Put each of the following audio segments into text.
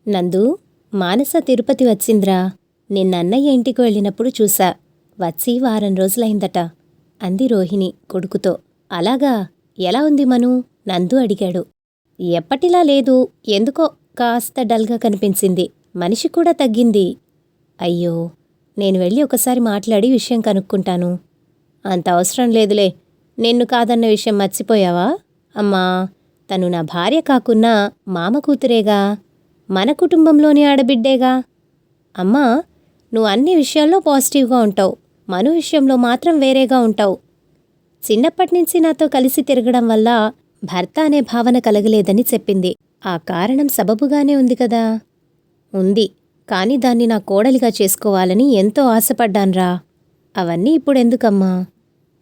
నందు, మానస తిరుపతి వచ్చింద్రా. నిన్నన్నయ్య ఇంటికి వెళ్ళినప్పుడు చూసా. వచ్చి వారం రోజులైందట అంది రోహిణి కొడుకుతో. అలాగా? ఎలా ఉంది మను? నందు అడిగాడు. ఎప్పటిలా లేదు, ఎందుకో కాస్త డల్గా కనిపించింది. మనిషి కూడా తగ్గింది. అయ్యో, నేను వెళ్ళి ఒకసారి మాట్లాడి విషయం కనుక్కుంటాను. అంత అవసరం లేదులే. నిన్ను కాదన్న విషయం మర్చిపోయావా? అమ్మా, తను నా భార్య కాకున్నా మామ కూతురేగా, మన కుటుంబంలోని ఆడబిడ్డేగా. అమ్మా, నువ్వు అన్ని విషయాల్లో పాజిటివ్గా ఉంటావు, మను విషయంలో మాత్రం వేరేగా ఉంటావు. చిన్నప్పటినుంచి నాతో కలిసి తిరగడం వల్ల భర్త అనే భావన కలగలేదని చెప్పింది. ఆ కారణం సబబుగానే ఉంది కదా. ఉంది, కాని దాన్ని నా కోడలిగా చేసుకోవాలని ఎంతో ఆశపడ్డాన్రా. అవన్నీ ఇప్పుడెందుకమ్మా?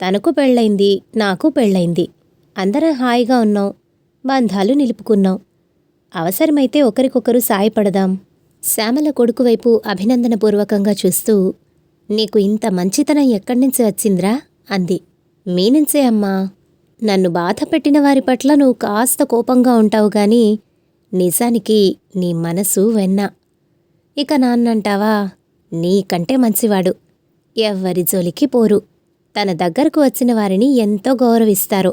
తనకు పెళ్ళైంది, నాకు పెళ్ళైంది. అందరం హాయిగా ఉన్నాం, బంధాలు నిలుపుకున్నాం. అవసరమైతే ఒకరికొకరు సాయపడదాం. శ్యామల కొడుకు వైపు అభినందనపూర్వకంగా చూస్తూ, నీకు ఇంత మంచితనం ఎక్కడ్నుంచి వచ్చింద్రా అంది. మీనుంచే అమ్మా. నన్ను బాధ పెట్టిన వారి పట్ల నువ్వు కాస్త కోపంగా ఉంటావు గాని నిజానికి నీ మనసు వెన్న. ఇక నాన్నంటావా? నీకంటే మంచివాడు. ఎవ్వరి జోలికి పోరు. తన దగ్గరకు వచ్చిన వారిని ఎంతో గౌరవిస్తారు.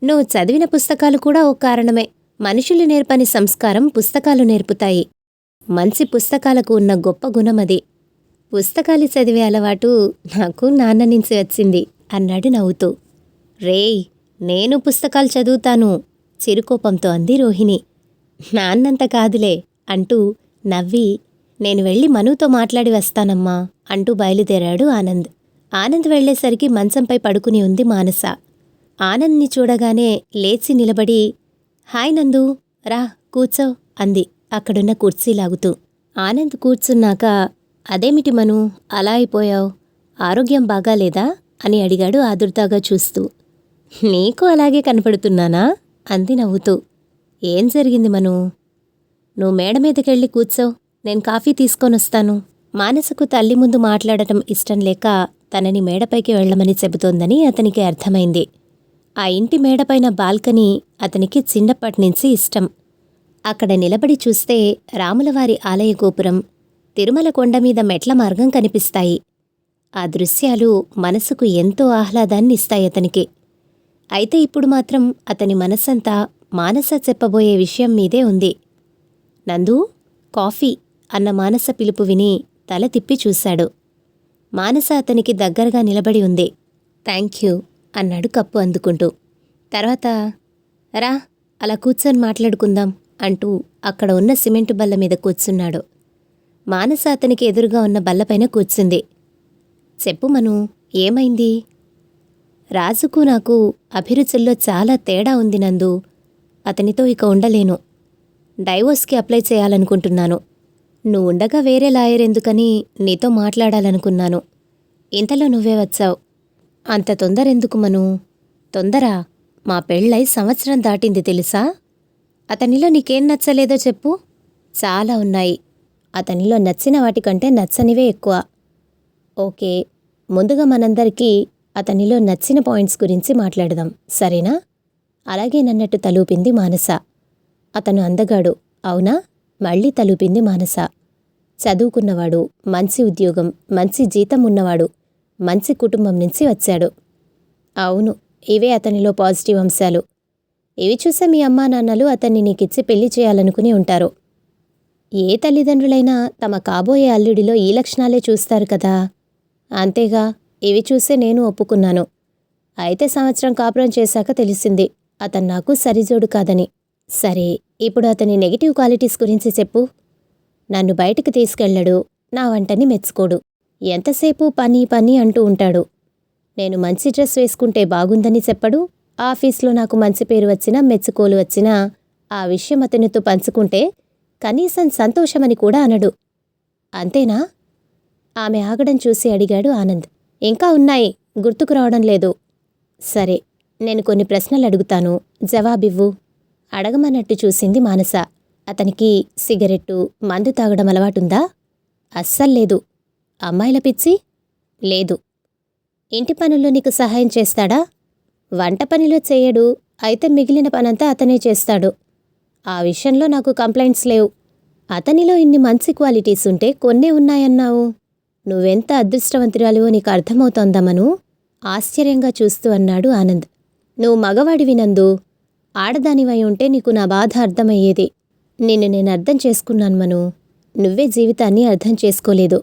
నువ్వు చదివిన పుస్తకాలు కూడా ఓ కారణమే. మనుషులు నేర్పని సంస్కారం పుస్తకాలు నేర్పుతాయి. మంచి పుస్తకాలకు ఉన్న గొప్ప గుణమది. పుస్తకాలు చదివే అలవాటు నాకు నాన్న నుంచి వచ్చింది అన్నాడు నవ్వుతూ. రేయ్, నేను పుస్తకాలు చదువుతాను చిరుకోపంతో అంది రోహిణి. నాన్నంత కాదులే అంటూ నవ్వి, నేను వెళ్ళి మనుతో మాట్లాడి వస్తానమ్మా అంటూ బయలుదేరాడు ఆనంద్. ఆనంద్ వెళ్లేసరికి మంచంపై పడుకుని ఉంది మానస. ఆనంద్ని చూడగానే లేచి నిలబడి, హాయ్ నందు, రా కూర్చో అంది అక్కడున్న కుర్చీ లాగుతూ. ఆనంద్ కూర్చున్నాక, అదేమిటి మను అలా అయిపోయావు? ఆరోగ్యం బాగాలేదా అని అడిగాడు ఆదుర్దాగా చూస్తూ. నీకు అలాగే కనపడుతున్నానా అంది నవ్వుతూ. ఏం జరిగింది మను? నువ్వు మేడ మీదకెళ్ళి కూర్చో, నేను కాఫీ తీసుకొనొస్తాను. మానసకు తల్లి ముందు మాట్లాడటం ఇష్టం లేక తనని మేడపైకి వెళ్లమని చెబుతోందని అతనికి అర్థమైంది. ఆ ఇంటి మేడపైన బాల్కనీ అతనికి చిన్నప్పటినుంచి ఇష్టం. అక్కడ నిలబడి చూస్తే రాములవారి ఆలయ గోపురం, తిరుమల కొండమీద మెట్ల మార్గం కనిపిస్తాయి. ఆ దృశ్యాలు మనసుకు ఎంతో ఆహ్లాదాన్నిస్తాయతనికి. అయితే ఇప్పుడు మాత్రం అతని మనసంతా మానస చెప్పబోయే విషయం మీదే ఉంది. నందు, కాఫీ అన్న మానస పిలుపు విని తల తిప్పి చూశాడు. మానస అతనికి దగ్గరగా నిలబడి ఉంది. థ్యాంక్యూ అన్నాడు కప్పు అందుకుంటూ. తర్వాత, రా అలా కూర్చొని మాట్లాడుకుందాం అంటూ అక్కడ ఉన్న సిమెంటు బల్ల మీద కూర్చున్నాడు. మానస అతనికి ఎదురుగా ఉన్న బల్లపైన కూర్చుంది. చెప్పు మను, ఏమైంది? రాజుకు నాకు అభిరుచుల్లో చాలా తేడా ఉంది నందు. అతనితో ఇక ఉండలేను. డైవోర్స్కి అప్లై చేయాలనుకుంటున్నాను. నువ్వుండగా వేరే లాయర్ ఎందుకని నీతో మాట్లాడాలనుకున్నాను. ఇంతలో నువ్వే వచ్చావు. అంత తొందరెందుకు మను? తొందర? మా పెళ్ళై సంవత్సరం దాటింది తెలుసా? అతనిలో నీకేం నచ్చలేదో చెప్పు. చాలా ఉన్నాయి. అతనిలో నచ్చిన వాటికంటే నచ్చనివే ఎక్కువ. ఓకే, ముందుగా మనందరికీ అతనిలో నచ్చిన పాయింట్స్ గురించి మాట్లాడదాం, సరేనా? అలాగే నన్నట్టు తలూపింది మానస. అతను అందగాడు, అవునా? మళ్ళీ తలూపింది మానస. చదువుకున్నవాడు, మంచి ఉద్యోగం, మంచి జీతం ఉన్నవాడు, మంచి కుటుంబం నుంచి వచ్చాడు. అవును, ఇవే అతనిలో పాజిటివ్ అంశాలు. ఇవి చూసే మీ అమ్మా నాన్నలు అతన్ని నీకిచ్చి పెళ్లి చేయాలనుకుని ఉంటారు. ఏ తల్లిదండ్రులైనా తమ కాబోయే అల్లుడిలో ఈ లక్షణాలే చూస్తారు కదా. అంతేగా, ఇవి చూసే నేను ఒప్పుకున్నాను. అయితే సంవత్సరం కాపురం చేశాక తెలిసింది అతను నాకు సరిజోడు కాదని. సరే, ఇప్పుడు అతని నెగిటివ్ క్వాలిటీస్ గురించి చెప్పు. నన్ను బయటికి తీసుకెళ్ళడు, నా వంటని మెచ్చుకోడు, ఎంతసేపు పని పని అంటూ ఉంటాడు. నేను మంచి డ్రెస్ వేసుకుంటే బాగుందని చెప్పడు. ఆఫీస్లో నాకు మంచి పేరు వచ్చినా మెచ్చుకోలు వచ్చినా ఆ విషయం అతనితో పంచుకుంటే కనీసం సంతోషమని కూడా అనడు. అంతేనా? ఆమె ఆగడం చూసి అడిగాడు ఆనంద్. ఇంకా ఉన్నాయి, గుర్తుకు రావడం లేదు. సరే, నేను కొన్ని ప్రశ్నలు అడుగుతాను, జవాబివ్వు. అడగమన్నట్టు చూసింది మానస. అతనికి సిగరెట్టు, మందు తాగడం అలవాటుందా? అస్సల్లేదు. అమ్మాయిల పిచ్చి? లేదు. ఇంటి పనుల్లో నీకు సహాయం చేస్తాడా? వంట పనిలో చేయడు, అయితే మిగిలిన పనంతా అతనే చేస్తాడు. ఆ విషయంలో నాకు కంప్లైంట్స్ లేవు. అతనిలో ఇన్ని మంచి క్వాలిటీస్ ఉంటే కొన్నే ఉన్నాయన్నావు. నువ్వెంత అదృష్టవంతురాలివో నీకు అర్థమవుతోందా మను? ఆశ్చర్యంగా చూస్తూ అన్నాడు ఆనంద్. నువ్వు మగవాడివి నందు. ఆడదానివై ఉంటే నీకు నా బాధ అర్థమయ్యేది. నిన్ను నేను అర్థం చేసుకున్నాను మను. నువ్వే జీవితాన్ని అర్థం చేసుకోలేదు.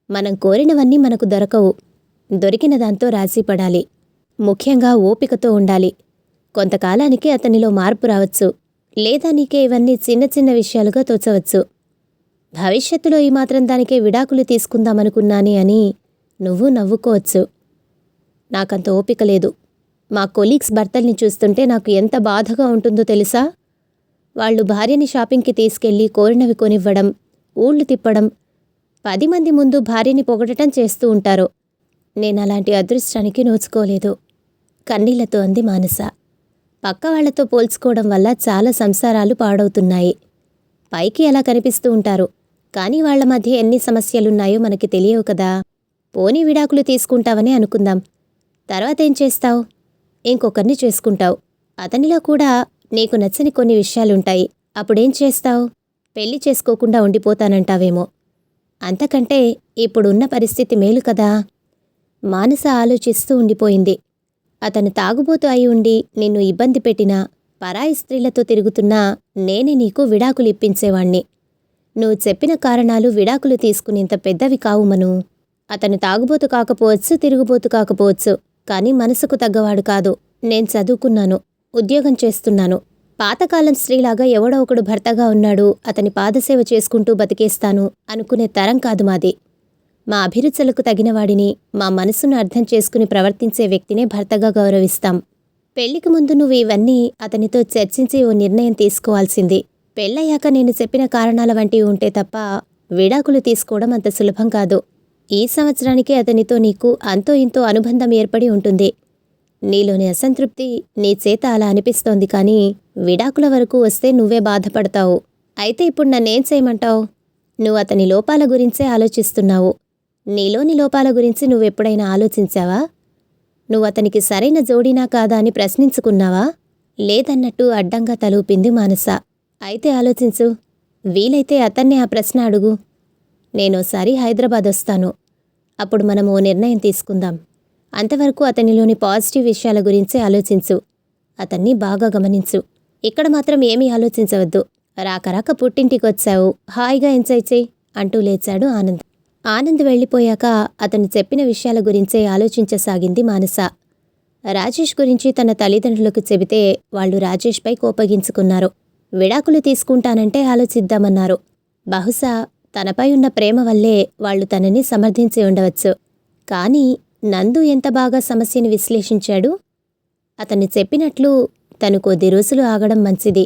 మనం కోరినవన్నీ మనకు దొరకవు. దొరికిన దాంతో రాజీపడాలి. ముఖ్యంగా ఓపికతో ఉండాలి. కొంతకాలానికి అతనిలో మార్పు రావచ్చు. లేదా నీకే ఇవన్నీ చిన్న చిన్న విషయాలుగా తోచవచ్చు. భవిష్యత్తులో ఈ మాత్రం దానికే విడాకులు తీసుకుందామనుకున్నానే అని నువ్వు నవ్వుకోవచ్చు. నాకంత ఓపిక లేదు. మా కొలీగ్స్ భర్తల్ని చూస్తుంటే నాకు ఎంత బాధగా ఉంటుందో తెలుసా? వాళ్ళు భార్యని షాపింగ్కి తీసుకెళ్లి కోరినవి కొనివ్వడం, ఊళ్ళు తిప్పడం, 10 మంది ముందు భార్యని పొగడటం చేస్తూ ఉంటారు. నేనలాంటి అదృష్టానికి నోచుకోలేదు. కన్నీళ్లతో అంది మానస. పక్కవాళ్లతో పోల్చుకోవడం వల్ల చాలా సంసారాలు పాడవుతున్నాయి. పైకి అలా కనిపిస్తూ ఉంటారు. కానీ వాళ్ల మధ్య ఎన్ని సమస్యలున్నాయో మనకి తెలియవు కదా. పోనీ విడాకులు తీసుకుంటావని అనుకుందాం. తర్వాతేం చేస్తావు? ఇంకొకరిని చేసుకుంటావు. అతనిలో కూడా నీకు నచ్చని కొన్ని విషయాలుంటాయి. అప్పుడేం చేస్తావు? పెళ్లి చేసుకోకుండా ఉండిపోతానంటావేమో. అంతకంటే ఇప్పుడున్న పరిస్థితి మేలు కదా. మానస ఆలోచిస్తూ ఉండిపోయింది. అతను తాగుబోతు అయి ఉండి నిన్ను ఇబ్బంది పెట్టినా, పరాయి స్త్రీలతో తిరుగుతున్నా నేనే నీకు విడాకులు ఇప్పించేవాణ్ణి. నువ్వు చెప్పిన కారణాలు విడాకులు తీసుకునేంత పెద్దవి కావు మను. అతను తాగుబోతు కాకపోవచ్చు, తిరుగుబోతు కాకపోవచ్చు. కానీ మనసుకు తగ్గవాడు కాదు. నేను చదువుకున్నాను, ఉద్యోగం చేస్తున్నాను. పాతకాలం స్త్రీలాగా ఎవడో ఒకడు భర్తగా ఉన్నాడు, అతని పాదసేవ చేసుకుంటూ బతికేస్తాను అనుకునే తరం కాదు మాది. మా అభిరుచులకు తగినవాడిని, మా మనసును అర్థం చేసుకుని ప్రవర్తించే వ్యక్తినే భర్తగా గౌరవిస్తాం. పెళ్లికి ముందు నువ్వు ఇవన్నీ అతనితో చర్చించి ఓ నిర్ణయం తీసుకోవాల్సింది. పెళ్ళయ్యాక నేను చెప్పిన కారణాల వంటివి ఉంటే తప్ప విడాకులు తీసుకోవడం అంత సులభం కాదు. ఈ సంవత్సరానికి అతనితో నీకు అంతో ఇంతో అనుబంధం ఏర్పడి ఉంటుంది. నీలోని అసంతృప్తి నీ చేత అలా అనిపిస్తోంది. కానీ విడాకుల వరకు వస్తే నువ్వే బాధపడతావు. అయితే ఇప్పుడు నన్నేం చేయమంటావు? నువ్వు అతని లోపాల గురించే ఆలోచిస్తున్నావు. నీలోని లోపాల గురించి నువ్వెప్పుడైనా ఆలోచించావా? నువ్వు అతనికి సరైన జోడీనా కాదా అని ప్రశ్నించుకున్నావా? లేదన్నట్టు అడ్డంగా తలూపింది మానస. అయితే ఆలోచించు. వీలైతే అతన్నే ఆ ప్రశ్న అడుగు. నేనోసారి హైదరాబాద్ వస్తాను. అప్పుడు మనం ఓ నిర్ణయం తీసుకుందాం. అంతవరకు అతనిలోని పాజిటివ్ విషయాల గురించే ఆలోచించు. అతన్ని బాగా గమనించు. ఇక్కడ మాత్రం ఏమీ ఆలోచించవద్దు. రాకరాక పుట్టింటికొచ్చావు, హాయిగా ఎంజాయ్ చెయ్యి అంటూ లేచాడు ఆనంద్. ఆనంద్ వెళ్ళిపోయాక అతను చెప్పిన విషయాల గురించే ఆలోచించసాగింది మానస. రాజేష్ గురించి తన తల్లిదండ్రులకు చెబితే వాళ్ళు రాజేష్పై కోపగించుకున్నారు. విడాకులు తీసుకుంటానంటే ఆలోచిద్దామన్నారు. బహుశా తనపై ఉన్న ప్రేమ వల్లే వాళ్ళు తనని సమర్థించి ఉండవచ్చు. కానీ నందు ఎంత బాగా సమస్యని విశ్లేషించాడు. అతను చెప్పినట్లు తను కొద్ది రోజులు ఆగడం మంచిది.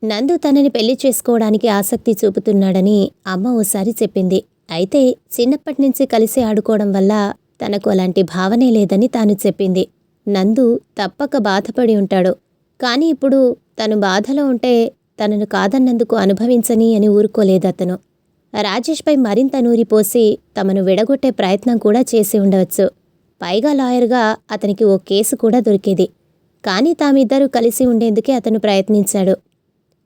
నందు తనని పెళ్లి చేసుకోవడానికి ఆసక్తి చూపుతున్నాడని అమ్మ ఓసారి చెప్పింది. అయితే చిన్నప్పటినుంచి కలిసి ఆడుకోవడం వల్ల తనకు అలాంటి భావనే లేదని తాను చెప్పింది. నందు తప్పక బాధపడి ఉంటాడు. కాని ఇప్పుడు తను బాధలో ఉంటే తనను కాదన్నందుకు అనుభవించని అని ఊరుకోలేదతను. రాజేష్పై మరింత నూరిపోసి తమను విడగొట్టే ప్రయత్నం కూడా చేసి ఉండవచ్చు. పైగా లాయర్గా అతనికి ఓ కేసు కూడా దొరికేది. కానీ తామిద్దరూ కలిసి ఉండేందుకే అతను ప్రయత్నించాడు.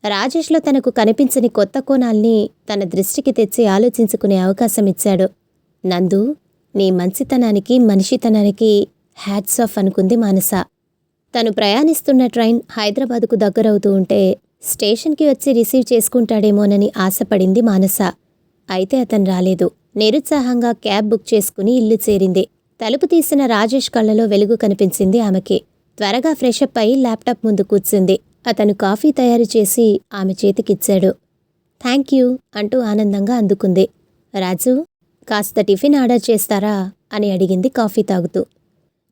రాజేష్లో తనకు కనిపించని కొత్త కోణాల్ని తన దృష్టికి తెచ్చి ఆలోచించుకునే అవకాశం ఇచ్చాడు. నందు, నీ మంచితనానికి, మనిషితనానికి హ్యాట్స్ ఆఫ్ అనుకుంది మానస. తను ప్రయాణిస్తున్న ట్రైన్ హైదరాబాదుకు దగ్గరవుతూ ఉంటే స్టేషన్కి వచ్చి రిసీవ్ చేసుకుంటాడేమోనని ఆశపడింది మానస. అయితే అతను రాలేదు. నిరుత్సాహంగా క్యాబ్ బుక్ చేసుకుని ఇల్లు చేరింది. తలుపు తీసిన రాజేష్ కళ్ళలో వెలుగు కనిపించింది ఆమెకి. త్వరగా ఫ్రెషప్ అయి ల్యాప్టాప్ ముందు కూర్చుంది. అతను కాఫీ తయారు చేసి ఆమె చేతికిచ్చాడు. థ్యాంక్ యూ అంటూ ఆనందంగా అందుకుంది. రాజు, కాస్త టిఫిన్ ఆర్డర్ చేస్తారా అని అడిగింది కాఫీ తాగుతూ.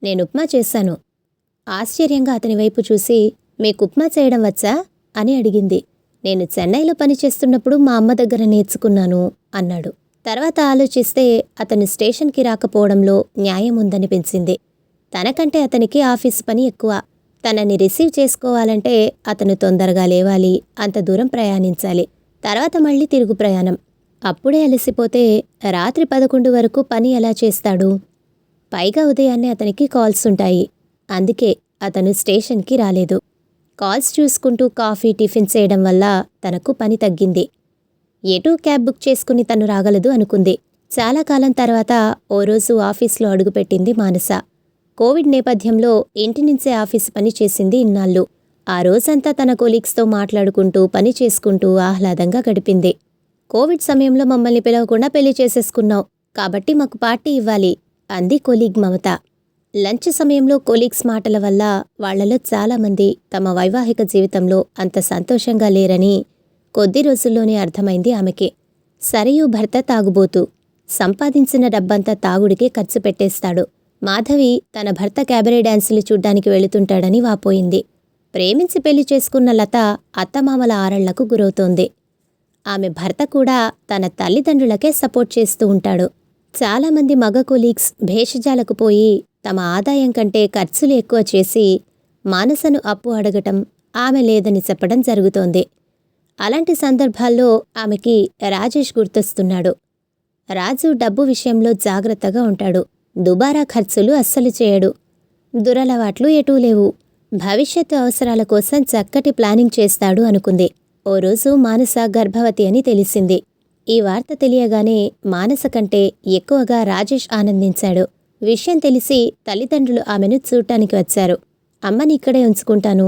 నేను ఉప్మా చేశాను. ఆశ్చర్యంగా అతని వైపు చూసి, మీకు ఉప్మా చేయడం వచ్చా అని అడిగింది. నేను చెన్నైలో పనిచేస్తున్నప్పుడు మా అమ్మ దగ్గర నేర్చుకున్నాను అన్నాడు. తర్వాత ఆలోచిస్తే అతను స్టేషన్కి రాకపోవడంలో న్యాయం ఉందనిపించింది. తనకంటే అతనికి ఆఫీసు పని ఎక్కువ. తనని రిసీవ్ చేసుకోవాలంటే అతను తొందరగా లేవాలి, అంత దూరం ప్రయాణించాలి. తర్వాత మళ్ళీ తిరుగు ప్రయాణం. అప్పుడే అలసిపోతే రాత్రి 11 వరకు పని ఎలా చేస్తాడు? పైగా ఉదయాన్నే అతనికి కాల్స్ ఉంటాయి. అందుకే అతను స్టేషన్కి రాలేదు. కాల్స్ చూసుకుంటూ కాఫీ, టిఫిన్ చేయడం వల్ల తనకు పని తగ్గింది. ఎటూ క్యాబ్ బుక్ చేసుకుని తను రాగలదు అనుకుంది. చాలా కాలం తర్వాత ఓ రోజు ఆఫీస్లో అడుగుపెట్టింది మానస. కోవిడ్ నేపథ్యంలో ఇంటి నుంచే ఆఫీసు పని చేసింది ఇన్నాళ్ళు. ఆ రోజంతా తన కొలీగ్స్తో మాట్లాడుకుంటూ పని చేసుకుంటూ ఆహ్లాదంగా గడిపింది. కోవిడ్ సమయంలో మమ్మల్ని పిలవకుండా పెళ్లి చేసేసుకున్నావు, కాబట్టి మాకు పార్టీ ఇవ్వాలి అంది కొలీగ్ మమత. లంచ్ సమయంలో కొలీగ్స్ మాటల వల్ల వాళ్లలో చాలామంది తమ వైవాహిక జీవితంలో అంత సంతోషంగా లేరని కొద్ది రోజుల్లోనే అర్థమైంది ఆమెకి. సరియు భర్త తాగుబోతు. సంపాదించిన డబ్బంతా తాగుడికే ఖర్చు పెట్టేస్తాడు. మాధవి తన భర్త క్యాబరే డాన్సులు చూడ్డానికి వెళుతుంటాడని వాపోయింది. ప్రేమించి పెళ్లి చేసుకున్న లత అత్తమామల ఆరళ్లకు గురవుతోంది. ఆమె భర్త కూడా తన తల్లిదండ్రులకే సపోర్ట్ చేస్తూ ఉంటాడు. చాలామంది మగ కొలీగ్స్ భేషజాలకు పోయి తమ ఆదాయం కంటే ఖర్చులు ఎక్కువ చేసి మానసను అప్పు అడగటం, ఆమె లేదని చెప్పడం జరుగుతోంది. అలాంటి సందర్భాల్లో ఆమెకి రాజేష్ గుర్తొస్తున్నాడు. రాజు డబ్బు విషయంలో జాగ్రత్తగా ఉంటాడు. దుబారా ఖర్చులు అస్సలు చేయడు. దురలవాట్లు ఎటూ లేవు. భవిష్యత్తు అవసరాల కోసం చక్కటి ప్లానింగ్ చేస్తాడు అనుకుంది. ఓ రోజు మానస గర్భవతి అని తెలిసింది. ఈ వార్త తెలియగానే మానస కంటే ఎక్కువగా రాజేష్ ఆనందించాడు. విషయం తెలిసి తల్లిదండ్రులు ఆమెను చూడటానికి వచ్చారు. అమ్మని ఇక్కడే ఉంచుకుంటాను.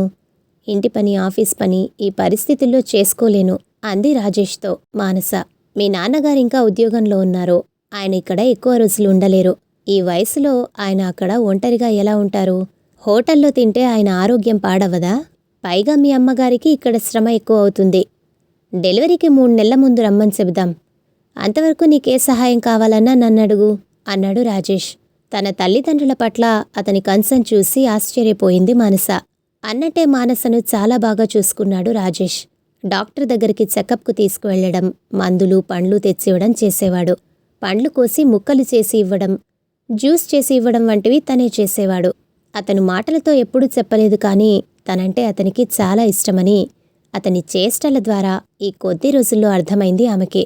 ఇంటి పని, ఆఫీస్ పని ఈ పరిస్థితుల్లో చేసుకోలేను అంది రాజేష్తో మానస. మీ నాన్నగారింకా ఉద్యోగంలో ఉన్నారు. ఆయన ఇక్కడ ఎక్కువ రోజులు ఉండలేరు. ఈ వయసులో ఆయన అక్కడ ఒంటరిగా ఎలా ఉంటారు? హోటల్లో తింటే ఆయన ఆరోగ్యం పాడవదా? పైగా మీ అమ్మగారికి ఇక్కడ శ్రమ ఎక్కువ అవుతుంది. డెలివరీకి 3 నెలల ముందు రమ్మని చెబుదాం. అంతవరకు నీకే సహాయం కావాలన్నా నన్నడుగు అన్నాడు రాజేష్. తన తల్లిదండ్రుల పట్ల అతని కన్సర్న్ చూసి ఆశ్చర్యపోయింది మానస. అన్నట్టే మానసను చాలా బాగా చూసుకున్నాడు రాజేష్. డాక్టర్ దగ్గరికి చెకప్కు తీసుకువెళ్లడం, మందులు పండ్లు తెచ్చివ్వడం చేసేవాడు. పండ్లు కోసి ముక్కలు చేసి ఇవ్వడం, జ్యూస్ చేసి ఇవ్వడం వంటివి తనే చేసేవాడు. అతను మాటలతో ఎప్పుడూ చెప్పలేదు, కానీ తనంటే అతనికి చాలా ఇష్టమని అతని చేష్టల ద్వారా ఈ కొద్ది రోజుల్లో అర్థమైంది ఆమెకి.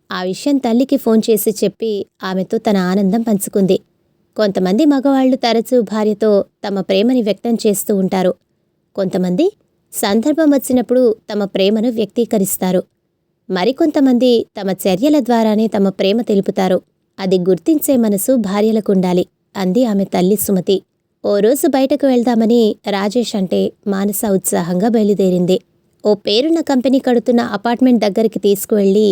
ఆ విషయం తల్లికి ఫోన్ చేసి చెప్పి ఆమెతో తన ఆనందం పంచుకుంది. కొంతమంది మగవాళ్లు తరచూ భార్యతో తమ ప్రేమని వ్యక్తం చేస్తూ ఉంటారు. కొంతమంది సందర్భం వచ్చినప్పుడు తమ ప్రేమను వ్యక్తీకరిస్తారు. మరికొంతమంది తమ చర్యల ద్వారానే తమ ప్రేమ తెలుపుతారు. అది గుర్తించే మనసు భార్యలకుండాలి అంది ఆమె తల్లి సుమతి. ఓ రోజు బయటకు వెళ్దామని రాజేష్ అంటే మానస ఉత్సాహంగా బయలుదేరింది. ఓ పేరున్న కంపెనీ కడుతున్న అపార్ట్మెంట్ దగ్గరికి తీసుకువెళ్లి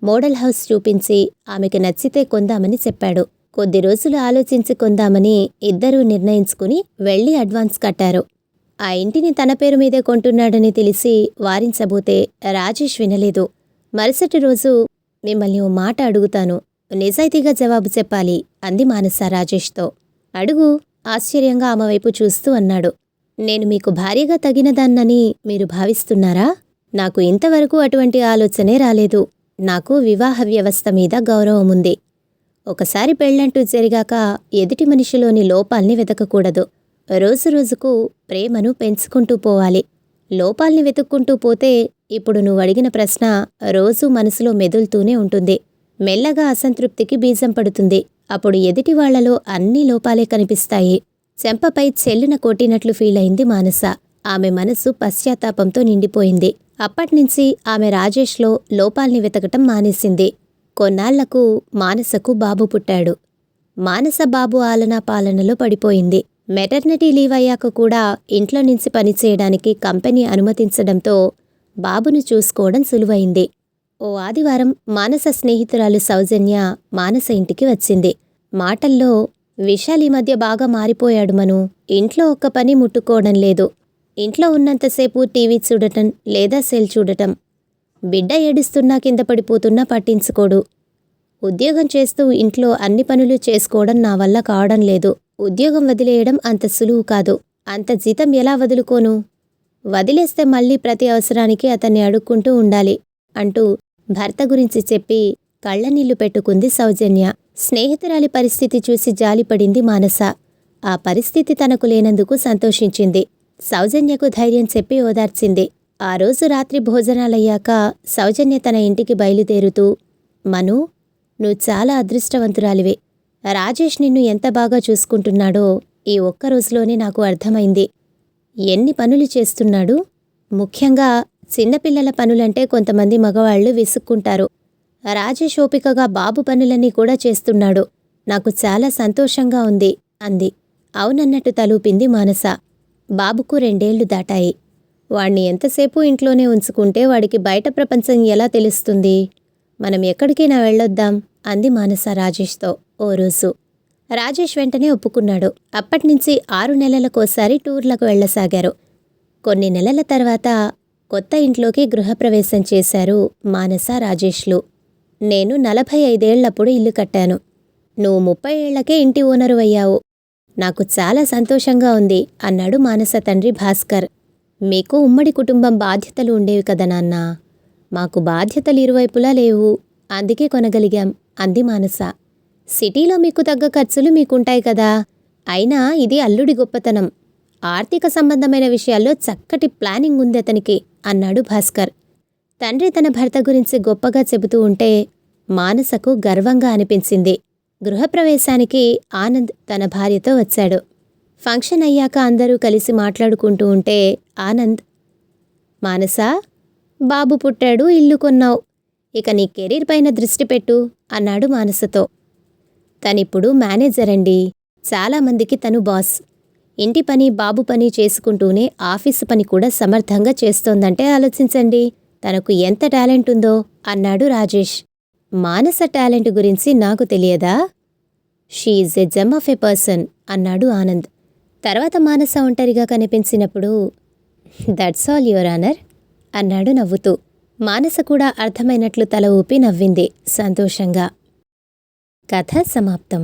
మోడల్ హౌస్ చూపించి ఆమెకి నచ్చితే కొందామని చెప్పాడు. కొద్ది రోజులు ఆలోచించి కొందామని ఇద్దరూ నిర్ణయించుకుని వెళ్లి అడ్వాన్స్ కట్టారు. ఆ ఇంటిని తన పేరు మీదే కొంటున్నాడని తెలిసి వారించబోతే రాజేష్ వినలేదు. మరుసటి రోజు, మిమ్మల్ని ఓ మాట అడుగుతాను, నిజాయితీగా జవాబు చెప్పాలి అంది మానస రాజేష్తో. అడుగు ఆశ్చర్యంగా ఆమె వైపు చూస్తూ అన్నాడు. నేను మీకు భార్యగా తగినదాన్నని మీరు భావిస్తున్నారా? నాకు ఇంతవరకు అటువంటి ఆలోచనే రాలేదు. నాకు వివాహ వ్యవస్థ మీద గౌరవముంది. ఒకసారి పెళ్లంటూ జరిగాక ఎదుటి మనిషిలోని లోపాల్ని వెతకకూడదు. రోజురోజుకు ప్రేమను పెంచుకుంటూ పోవాలి. లోపాల్ని వెతుక్కుంటూ పోతే ఇప్పుడు నువ్వడిగిన ప్రశ్న రోజూ మనసులో మెదులుతూనే ఉంటుంది. మెల్లగా అసంతృప్తికి బీజం పడుతుంది. అప్పుడు ఎదుటి వాళ్లలో అన్ని లోపాలే కనిపిస్తాయి. చెంపపై చెల్లున కొట్టినట్లు ఫీలైంది మానస. ఆమె మనసు పశ్చాత్తాపంతో నిండిపోయింది. అప్పట్నుంచి ఆమె రాజేష్లో లోపాల్ని వెతకటం మానేసింది. కొన్నాళ్లకు మానసకు బాబు పుట్టాడు. మానస బాబు ఆలనా పాలనలో పడిపోయింది. మెటర్నిటీ లీవ్ అయ్యాక కూడా ఇంట్లో నుంచి పనిచేయడానికి కంపెనీ అనుమతించడంతో బాబును చూసుకోవడం సులువైంది. ఓ ఆదివారం మానస స్నేహితురాలు సౌజన్య మానస ఇంటికి వచ్చింది. మాటల్లో, విశాల్ ఈ మధ్య బాగా మారిపోయాడు మను. ఇంట్లో ఒక్క పని ముట్టుకోవడం లేదు. ఇంట్లో ఉన్నంతసేపు టీవీ చూడటం లేదా సెల్ చూడటం. బిడ్డ ఏడుస్తున్నా కింద పడిపోతున్నా పట్టించుకోడు. ఉద్యోగం చేస్తూ ఇంట్లో అన్ని పనులు చేసుకోవడం నా వల్ల కావడం లేదు. ఉద్యోగం వదిలేయడం అంత సులువు కాదు. అంత జీతం ఎలా వదులుకోను? వదిలేస్తే మళ్ళీ ప్రతి అవసరానికి అతన్ని అడుక్కుంటూ ఉండాలి అంటూ భర్త గురించి చెప్పి కళ్ళనీళ్లు పెట్టుకుంది సౌజన్య. స్నేహితురాలి పరిస్థితి చూసి జాలిపడింది మానస. ఆ పరిస్థితి తనకు లేనందుకు సంతోషించింది. సౌజన్యకు ధైర్యం చెప్పి ఓదార్చింది. ఆ రోజు రాత్రి భోజనాలయ్యాక సౌజన్య తన ఇంటికి బయలుదేరుతూ, మను, నువ్వు చాలా అదృష్టవంతురాలివి. రాజేష్ నిన్ను ఎంత బాగా చూసుకుంటున్నాడో ఈ ఒక్క రోజులోనే నాకు అర్థమైంది. ఎన్ని పనులు చేస్తున్నాడు. ముఖ్యంగా చిన్నపిల్లల పనులంటే కొంతమంది మగవాళ్లు విసుక్కుంటారు. రాజేష్ ఓపికగా బాబు పనులన్నీ కూడా చేస్తున్నాడు. నాకు చాలా సంతోషంగా ఉంది అంది. అవునన్నట్టు తలూపింది మానస. బాబుకు 2 ఏళ్లు దాటాయి. వాణ్ణి ఎంతసేపు ఇంట్లోనే ఉంచుకుంటే వాడికి బయట ప్రపంచం ఎలా తెలుస్తుంది? మనం ఎక్కడికైనా వెళ్ళొద్దాం అంది మానస రాజేష్తో ఓ రోజు. రాజేష్ వెంటనే ఒప్పుకున్నాడు. అప్పట్నుంచి 6 నెలలకోసారి టూర్లకు వెళ్ళసాగారు. కొన్ని నెలల తర్వాత కొత్త ఇంట్లోకి గృహప్రవేశం చేశారు మానస రాజేష్లు. నేను 45 ఏళ్లప్పుడు ఇల్లు కట్టాను. నువ్వు 30 ఏళ్లకే ఇంటి ఓనరు అయ్యావు. నాకు చాలా సంతోషంగా ఉంది అన్నాడు మానస తండ్రి భాస్కర్. మీకు ఉమ్మడి కుటుంబం బాధ్యతలు ఉండేవి కదా నాన్నా. మాకు బాధ్యతలు ఇరువైపులా లేవు, అందుకే కొనగలిగాం అంది మానస. సిటీలో మీకు తగ్గ ఖర్చులు మీకుంటాయి కదా. అయినా ఇది అల్లుడి గొప్పతనం. ఆర్థిక సంబంధమైన విషయాల్లో చక్కటి ప్లానింగ్ ఉంది అతనికి అన్నాడు భాస్కర్. తండ్రి తన భర్త గురించి గొప్పగా చెబుతూ ఉంటే మానసకు గర్వంగా అనిపించింది. గృహప్రవేశానికి ఆనంద్ తన భార్యతో వచ్చాడు. ఫంక్షన్ అయ్యాక అందరూ కలిసి మాట్లాడుకుంటూ ఉంటే ఆనంద్, మానసా, బాబు పుట్టాడు, ఇల్లు కొన్నావు, ఇక నీ కెరీర్ పైన దృష్టి పెట్టు అన్నాడు మానసతో. తనిప్పుడు మేనేజర్ అండి. చాలామందికి తను బాస్. ఇంటి పని బాబు పని చేసుకుంటూనే ఆఫీసు పని కూడా సమర్థంగా చేస్తోందంటే ఆలోచించండి తనకు ఎంత టాలెంట్ ఉందో అన్నాడు రాజేష్. మానస టాలెంట్ గురించి నాకు తెలియదా? She is a gem of a person అన్నాడు ఆనంద్. తర్వాత మానస ఒంటరిగా కనిపించినప్పుడు దట్స్ ఆల్ యువర్ ఆనర్ అన్నాడు నవ్వుతూ. మానస కూడా అర్థమైనట్లు తల ఊపి నవ్వింది సంతోషంగా. కథ సమాప్తం.